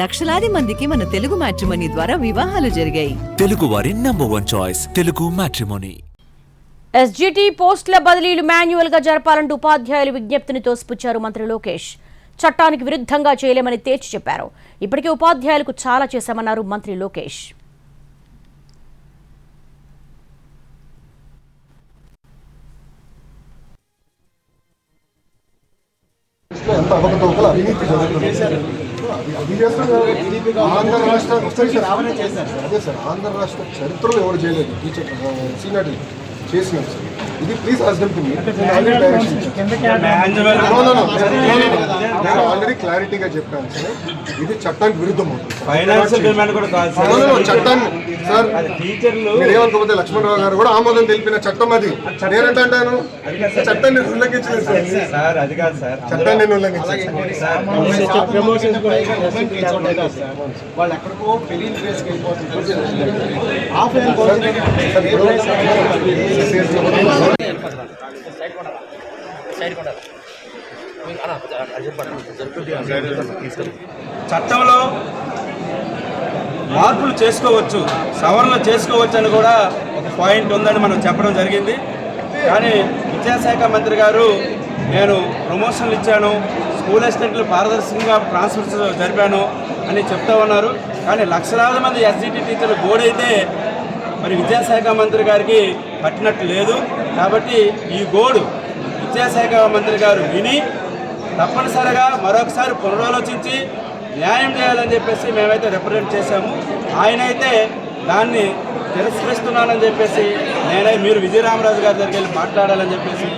లక్షలాది మందికి మన తెలుగు మ్యాట్రిమోనీ ద్వారా వివాహాలు జరిగాయి. తెలుగు వారి number 1 choice Telugu matrimony. SGT పోస్టుల బదిలీలు మాన్యువల్ గా జరపాలంటూ ఉపాధ్యాయులు విజ్ఞప్తిని తోసిపుచ్చారు మంత్రి లోకేష్. చట్టానికి విరుద్ధంగా చేయలేమని తేల్చి చెప్పారు. ఇప్పటికే ఉపాధ్యాయులకు చాలా చేశామన్నారు మంత్రి లోకేష్. ఆంధ్ర రాష్ట్ర చరిత్రలో ఎవరు చేయలేదు టీచర్ సీనియర్ చేసినాం సార్. ఇది ప్లీజ్ ఆల్రెడీ క్లారిటీగా చెప్పాను సార్. ఇది చట్టానికి విరుద్ధం అవుతుంది. చట్టాన్ని సార్ మీరు ఏమనుకోకపోతే లక్ష్మణరావు గారు కూడా ఆమోదం తెలిపిన చట్టం అది. నేనంటాను చట్టాన్ని ఉల్లంఘించలేదు సార్. అది కాదు సార్, చట్టాన్ని నేను ఉల్లంఘించలేదు. వాళ్ళు ఎక్కడికో పెళ్లి చట్టంలో మార్పులు చేసుకోవచ్చు, సవరణలు చేసుకోవచ్చు అని కూడా ఒక పాయింట్ ఉందని మనం చెప్పడం జరిగింది. కానీ విద్యాశాఖ మంత్రి గారు నేను ప్రమోషన్లు ఇచ్చాను, స్కూల్ అసిస్టెంట్లు పారదర్శకంగా ట్రాన్స్ఫర్స్ జరిపాను అని చెప్తా ఉన్నారు. కానీ లక్షలాది మంది ఎస్జిటి టీచర్లు గోడైతే మరి విద్యాశాఖ మంత్రి గారికి పట్టినట్టు లేదు. కాబట్టి ఈ గోడు విద్యాశాఖ మంత్రి గారు విని తప్పనిసరిగా మరొకసారి పునరాలోచించి న్యాయం చేయాలని చెప్పేసి మేమైతే రిప్రజెంట్ చేశాము. ఆయన అయితే దాన్ని తిరస్కరిస్తున్నానని చెప్పేసి మీరు విజయరామరాజు గారి దగ్గరికి వెళ్ళి మాట్లాడాలని చెప్పేసి